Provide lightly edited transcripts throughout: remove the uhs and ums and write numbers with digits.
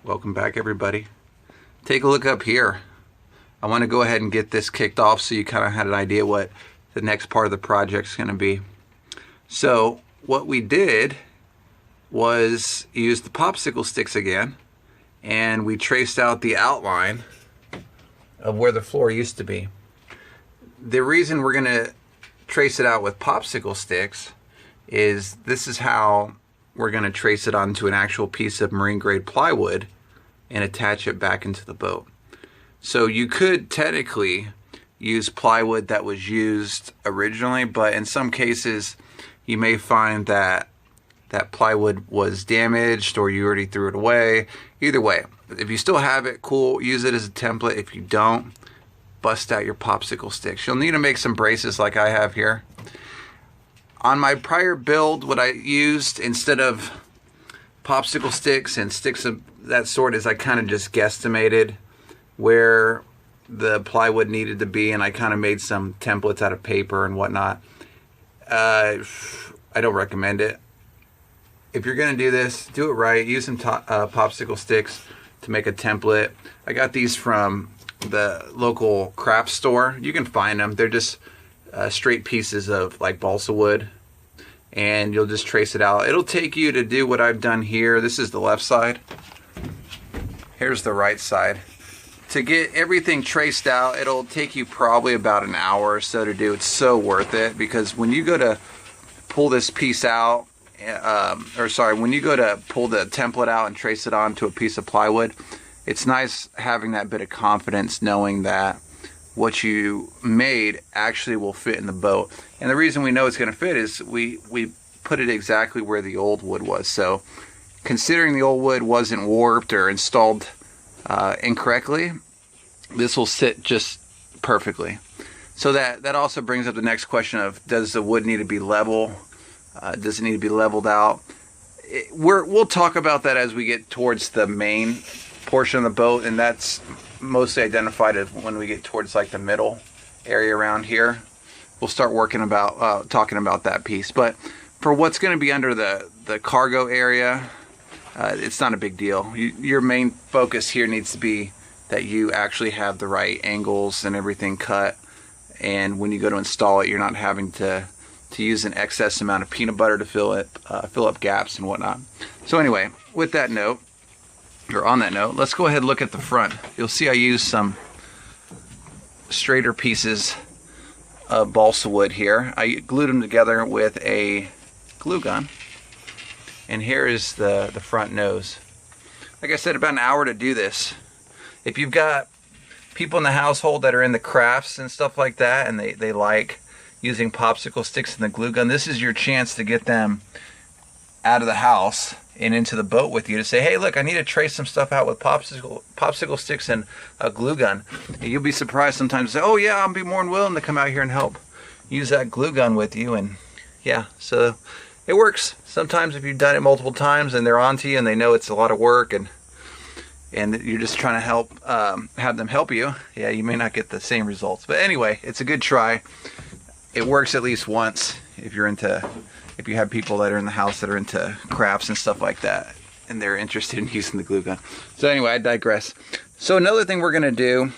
Welcome back, everybody. Take a look up here. I want to go ahead and get this kicked off so you kind of had an idea what the next part of the project is going to be. So what we did was use the popsicle sticks again, and we traced out the outline of where the floor used to be. The reason we're going to trace it out with popsicle sticks is this is how we're going to trace it onto an actual piece of marine grade plywood and attach it back into the boat. So you could technically use plywood that was used originally, but in some cases you may find that that plywood was damaged or you already threw it away. Either way, if you still have it, cool, use it as a template. If you don't, bust out your popsicle sticks. You'll need to make some braces like I have here. On my prior build, what I used instead of popsicle sticks and sticks of that sort is I kind of just guesstimated where the plywood needed to be, and I kind of made some templates out of paper and whatnot. I don't recommend it. If you're going to do this, do it right. Use some popsicle sticks to make a template. I got these from the local craft store. You can find them. They're just straight pieces of like balsa wood, and you'll just trace it out. It'll take you to do what I've done here. This is the left side. Here's the right side. To get everything traced out, it'll take you probably about an hour or so to do. It's so worth it, because when you go to pull this piece out, when you go to pull the template out and trace it onto a piece of plywood, it's nice having that bit of confidence knowing that what you made actually will fit in the boat. And the reason we know it's going to fit is we put it exactly where the old wood was. So considering the old wood wasn't warped or installed incorrectly, this will sit just perfectly. So that also brings up the next question of, does the wood need to be level? Does it need to be leveled out? We'll talk about that as we get towards the main portion of the boat, and that's mostly identified as when we get towards like the middle area around here. We'll start talking about that piece. But for what's going to be under the cargo area, it's not a big deal. Your main focus here needs to be that you actually have the right angles and everything cut, and when you go to install it, you're not having to use an excess amount of peanut butter to fill up gaps and whatnot. So anyway, with that note, or on that note, let's go ahead and look at the front. You'll see I used some straighter pieces of balsa wood here. I glued them together with a glue gun, and here is the front nose. Like I said, about an hour to do this. If you've got people in the household that are in the crafts and stuff like that, and they like using popsicle sticks and the glue gun, this is your chance to get them out of the house and into the boat with you to say, hey, look, I need to trace some stuff out with popsicle sticks and a glue gun. And you'll be surprised sometimes to say, oh yeah, I'll be more than willing to come out here and help use that glue gun with you. And yeah, so it works. Sometimes if you've done it multiple times and they're onto you and they know it's a lot of work, and you're just trying to help have them help you, yeah, you may not get the same results. But anyway, it's a good try. It works at least once if you have people that are in the house that are into crafts and stuff like that, and they're interested in using the glue gun. So anyway, I digress. So another thing we're going to do,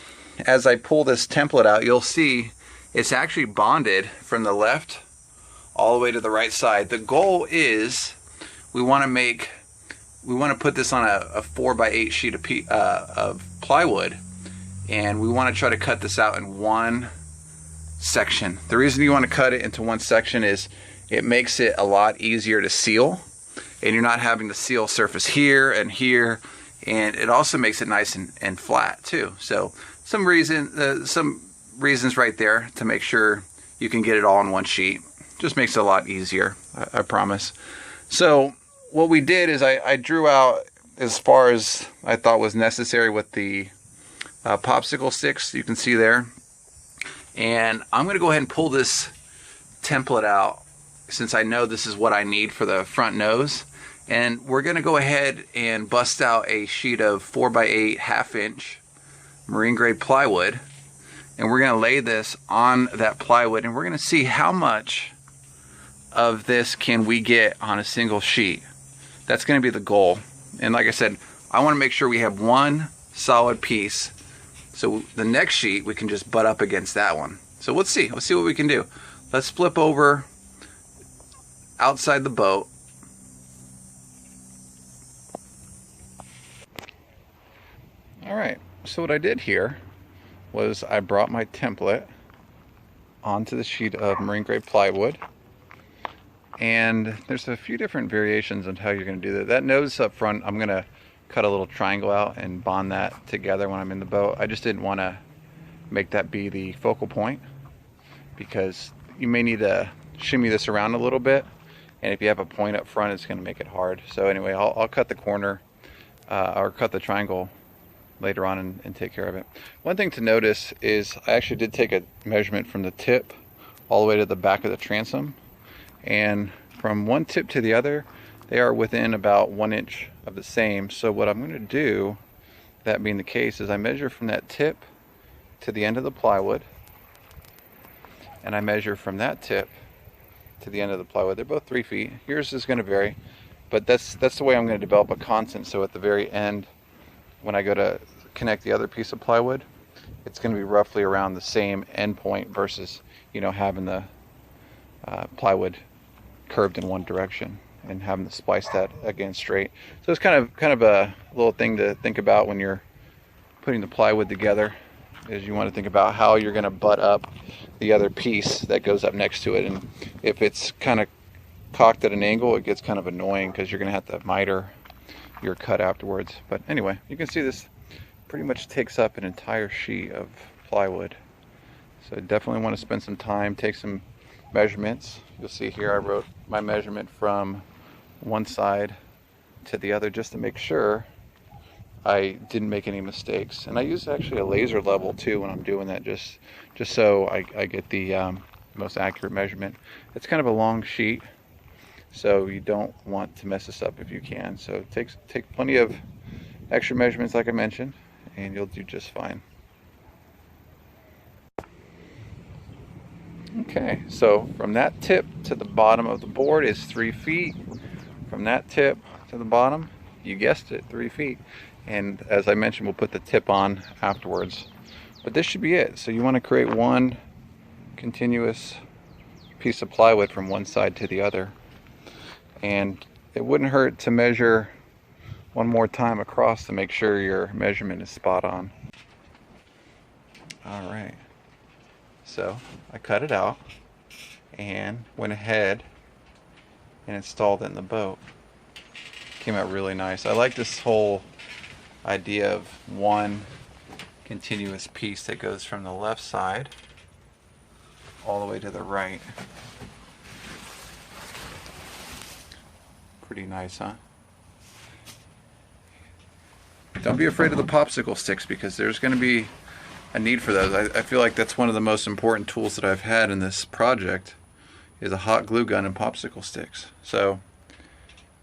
as I pull this template out, you'll see it's actually bonded from the left all the way to the right side. The goal is we want to put this on a 4x8 sheet of plywood, and we want to try to cut this out in one section. The reason you want to cut it into one section is it makes it a lot easier to seal, and you're not having to seal surface here and here, and it also makes it nice and flat too. So some reasons right there to make sure you can get it all on one sheet. Just makes it a lot easier, I promise. So what we did is I drew out as far as I thought was necessary with the popsicle sticks, you can see there. And I'm going to go ahead and pull this template out, since I know this is what I need for the front nose. And we're going to go ahead and bust out a sheet of 4x8 1/2-inch marine grade plywood, and we're going to lay this on that plywood, and we're going to see how much of this can we get on a single sheet. That's going to be the goal. And like I said, I want to make sure we have one solid piece. So the next sheet, we can just butt up against that one. So let's see what we can do. Let's flip over outside the boat. All right, so what I did here was I brought my template onto the sheet of marine grade plywood. And there's a few different variations on how you're going to do that. That nose up front, I'm going to cut a little triangle out and bond that together when I'm in the boat. I just didn't want to make that be the focal point, because you may need to shimmy this around a little bit, and if you have a point up front, it's going to make it hard. So anyway, I'll cut the corner or cut the triangle later on and take care of it. One thing to notice is I actually did take a measurement from the tip all the way to the back of the transom, and from one tip to the other, they are within about 1 inch of the same. So what I'm going to do, that being the case, is I measure from that tip to the end of the plywood, and I measure from that tip to the end of the plywood. They're both 3 feet. Yours is going to vary, but that's the way I'm going to develop a constant. So at the very end, when I go to connect the other piece of plywood, it's going to be roughly around the same end point versus, having the plywood curved in one direction and having to splice that again straight. So it's kind of a little thing to think about when you're putting the plywood together, is you want to think about how you're going to butt up the other piece that goes up next to it. And if it's kind of cocked at an angle, it gets kind of annoying because you're going to have to miter your cut afterwards. But anyway, you can see this pretty much takes up an entire sheet of plywood. So definitely want to spend some time, take some measurements. You'll see here I wrote my measurement from one side to the other just to make sure I didn't make any mistakes. And I use actually a laser level too when I'm doing that, just so I get the most accurate measurement. It's kind of a long sheet, so you don't want to mess this up if you can. So take plenty of extra measurements like I mentioned, and you'll do just fine. Okay, so from that tip to the bottom of the board is 3 feet. From that tip to the bottom, you guessed it, 3 feet. And as I mentioned, we'll put the tip on afterwards. But this should be it. So you want to create one continuous piece of plywood from one side to the other. And it wouldn't hurt to measure one more time across to make sure your measurement is spot on. All right. So I cut it out and went ahead and installed it in the boat. Came out really nice. I like this whole idea of one continuous piece that goes from the left side all the way to the right. Pretty nice, huh? Don't be afraid of the popsicle sticks, because there's going to be a need for those. I feel like that's one of the most important tools that I've had in this project, is a hot glue gun and popsicle sticks. So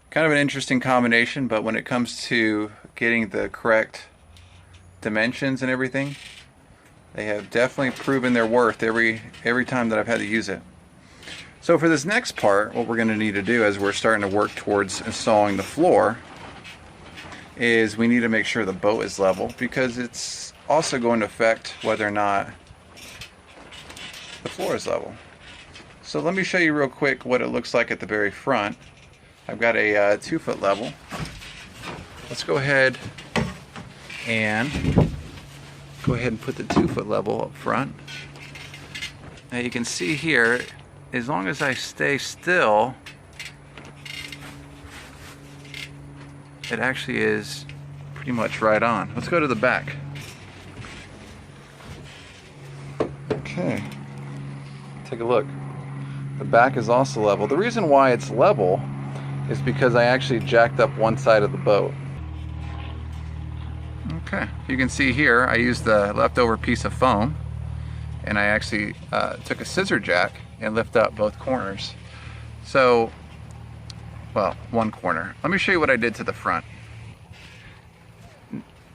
kind of an interesting combination, but when it comes to getting the correct dimensions and everything, they have definitely proven their worth every time that I've had to use it. So for this next part, what we're going to need to do as we're starting to work towards installing the floor is we need to make sure the boat is level, because it's also going to affect whether or not the floor is level. So let me show you real quick what it looks like at the very front. I've got a 2 foot level. Let's go ahead and put the 2 foot level up front. Now you can see here, as long as I stay still, it actually is pretty much right on. Let's go to the back. Okay, take a look. The back is also level. The reason why it's level is because I actually jacked up one side of the boat. Okay, you can see here I used the leftover piece of foam, and I actually took a scissor jack and lift up both corners. So, well, one corner. Let me show you what I did to the front.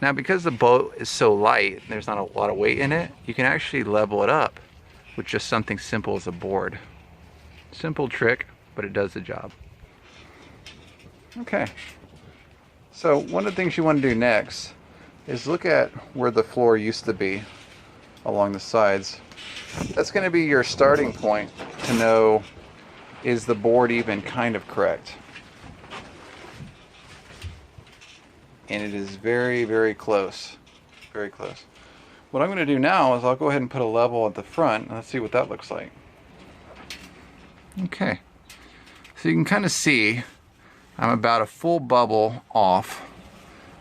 Now, because the boat is so light, there's not a lot of weight in it, you can actually level it up with just something simple as a board. Simple trick, but it does the job. Okay, So one of the things you want to do next is look at where the floor used to be along the sides. That's going to be your starting point to know, is the board even kind of correct? And it is very, very close. Very close. What I'm going to do now is I'll go ahead and put a level at the front, and let's see what that looks like. Okay. So you can kind of see I'm about a full bubble off.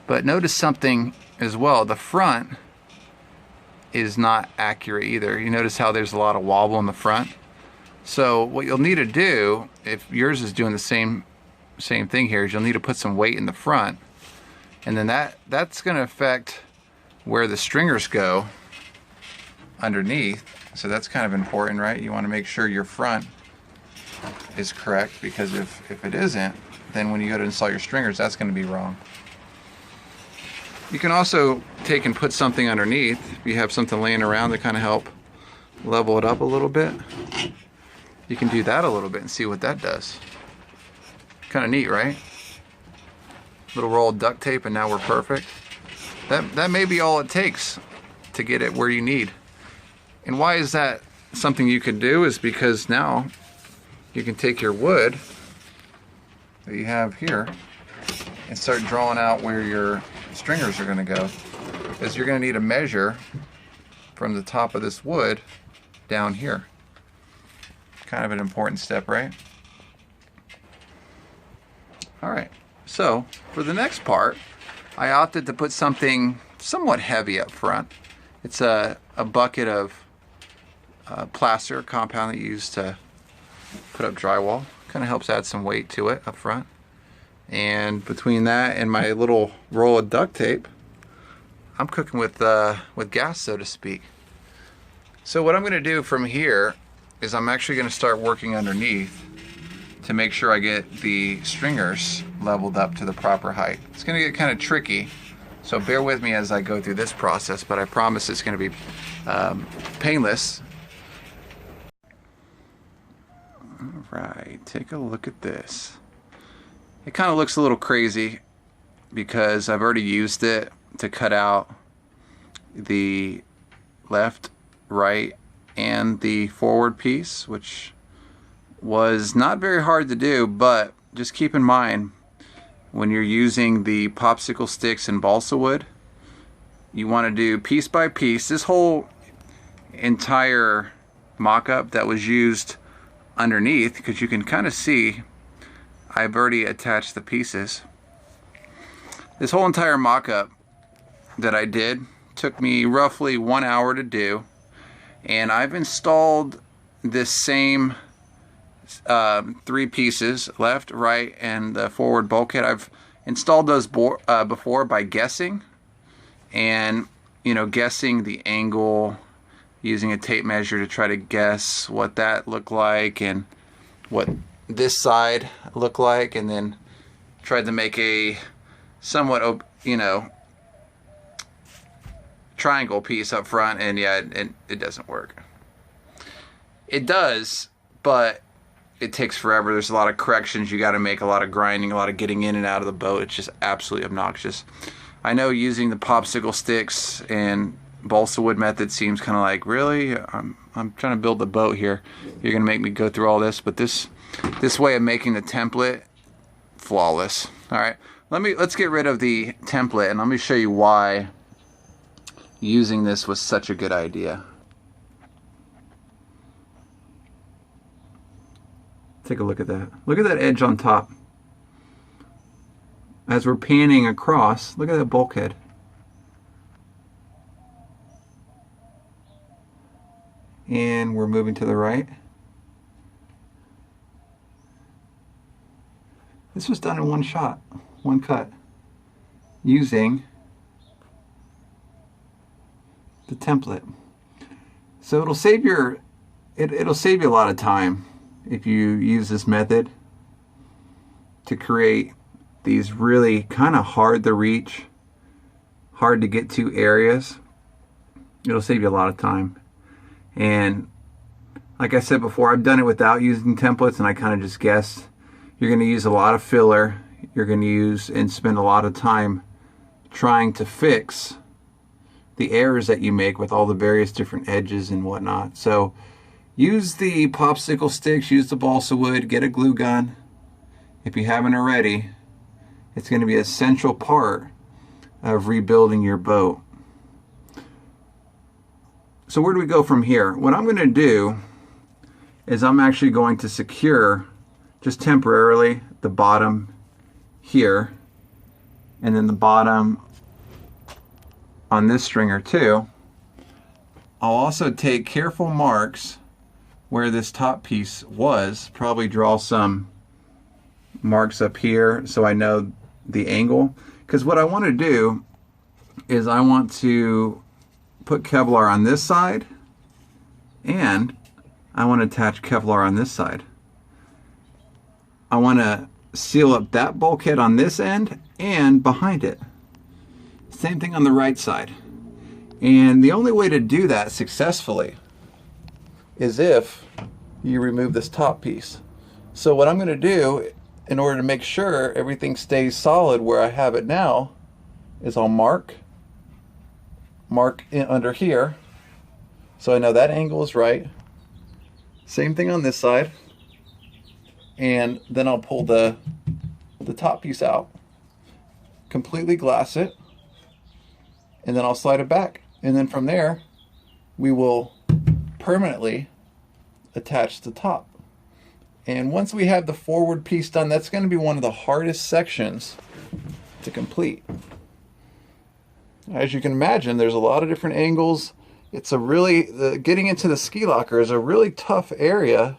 But notice something as well. The front is not accurate either. You notice how there's a lot of wobble in the front. So what you'll need to do, if yours is doing the same thing here, is you'll need to put some weight in the front. And then that's going to affect where the stringers go underneath. So that's kind of important, right? You want to make sure your front is correct, because if it isn't, then when you go to install your stringers, that's going to be wrong. You can also take and put something underneath. If you have something laying around to kind of help level it up a little bit, you can do that a little bit and see what that does. Kind of neat, right? Little roll of duct tape and now we're perfect. That may be all it takes to get it where you need. And why is that something you can do? Is because now you can take your wood that you have here and start drawing out where your stringers are going to go, because you're going to need a measure from the top of this wood down here. Kind of an important step, right? Alright, so for the next part, I opted to put something somewhat heavy up front. It's a bucket of plaster compound that you use to put up drywall. Kind of helps add some weight to it up front. And between that and my little roll of duct tape, I'm cooking with gas, so to speak. So what I'm going to do from here is I'm actually going to start working underneath to make sure I get the stringers leveled up to the proper height. It's going to get kind of tricky, so bear with me as I go through this process, but I promise it's going to be painless. Alright, take a look at this. It kind of looks a little crazy because I've already used it to cut out the left, right, and the forward piece, which was not very hard to do, but just keep in mind when you're using the popsicle sticks and balsa wood, you want to do piece by piece. This whole entire mock-up that was used underneath, because you can kind of see I've already attached the pieces. This whole entire mock-up that I did took me roughly 1 hour to do, and I've installed this same 3 pieces, left, right, and the forward bulkhead. I've installed those before by guessing, and guessing the angle, using a tape measure to try to guess what that looked like and what this side looked like, and then tried to make a somewhat triangle piece up front, and yeah, it doesn't work. It does, but it takes forever. There's a lot of corrections you got to make, a lot of grinding, a lot of getting in and out of the boat. It's just absolutely obnoxious. I know using the popsicle sticks and balsa wood method seems kind of like, really? I'm trying to build the boat here. You're gonna make me go through all this, but this way of making the template, flawless. All right, let's get rid of the template and let me show you why using this was such a good idea. Take a look at that. Look at that edge on top. As we're panning across, look at that bulkhead. And we're moving to the right. This was done in one shot, one cut, using the template. So it'll save you a lot of time if you use this method to create these really kind of hard to reach, hard to get to areas. It'll save you a lot of time. And like I said before, I've done it without using templates, and I kind of just guessed. You're going to use a lot of filler. you're going to use and spend a lot of time trying to fix the errors that you make with all the various different edges and whatnot. So use the popsicle sticks, use the balsa wood, get a glue gun if you haven't already. It's going to be an essential part of rebuilding your boat. So where do we go from here? What I'm going to do is I'm actually going to secure just temporarily the bottom here, and then the bottom on this stringer too. I'll also take careful marks where this top piece was, probably draw some marks up here so I know the angle, because what I want to do is I want to put Kevlar on this side and I want to attach Kevlar on this side. I want to seal up that bulkhead on this end and behind it. Same thing on the right side. And the only way to do that successfully is if you remove this top piece. So what I'm going to do in order to make sure everything stays solid where I have it now is I'll mark in under here so I know that angle is right. Same thing on this side. And then I'll pull the top piece out, completely glass it, and then I'll slide it back. And then from there, we will permanently attach the top. And once we have the forward piece done, that's going to be one of the hardest sections to complete. As you can imagine, there's a lot of different angles. It's a really, getting into the ski locker is a really tough area.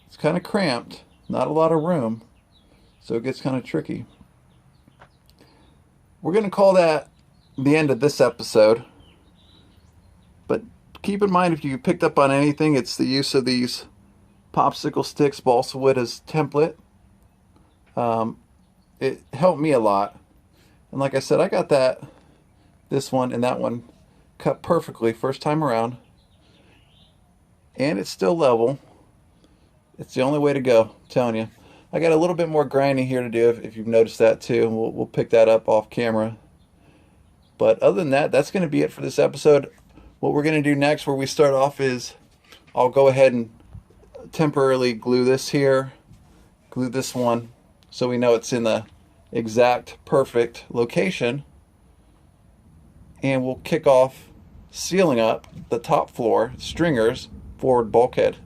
It's kind of cramped, not a lot of room, so it gets kind of tricky. We're going to call that the end of this episode, but keep in mind, if you picked up on anything, it's the use of these popsicle sticks, balsa wood as template. It helped me a lot, and like I said, I got this one and that one cut perfectly first time around, and it's still level. It's the only way to go, I'm telling you. I got a little bit more grinding here to do if you've noticed that too. We'll pick that up off camera. But other than that, that's going to be it for this episode. What we're going to do next, where we start off, is I'll go ahead and temporarily glue this here, glue this one, so we know it's in the exact perfect location. And we'll kick off sealing up the top floor stringers forward bulkhead.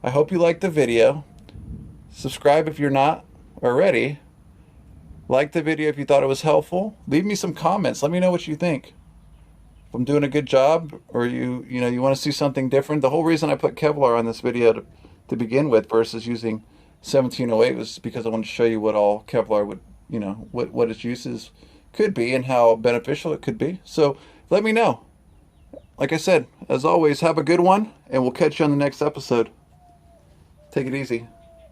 I hope you liked the video. Subscribe if you're not already. Like the video if you thought it was helpful. Leave me some comments. Let me know what you think. If I'm doing a good job, or you want to see something different. The whole reason I put Kevlar on this video to begin with versus using 1708 was because I wanted to show you what all Kevlar would, what its uses could be and how beneficial it could be. So let me know. Like I said, as always, have a good one, and we'll catch you on the next episode. Take it easy.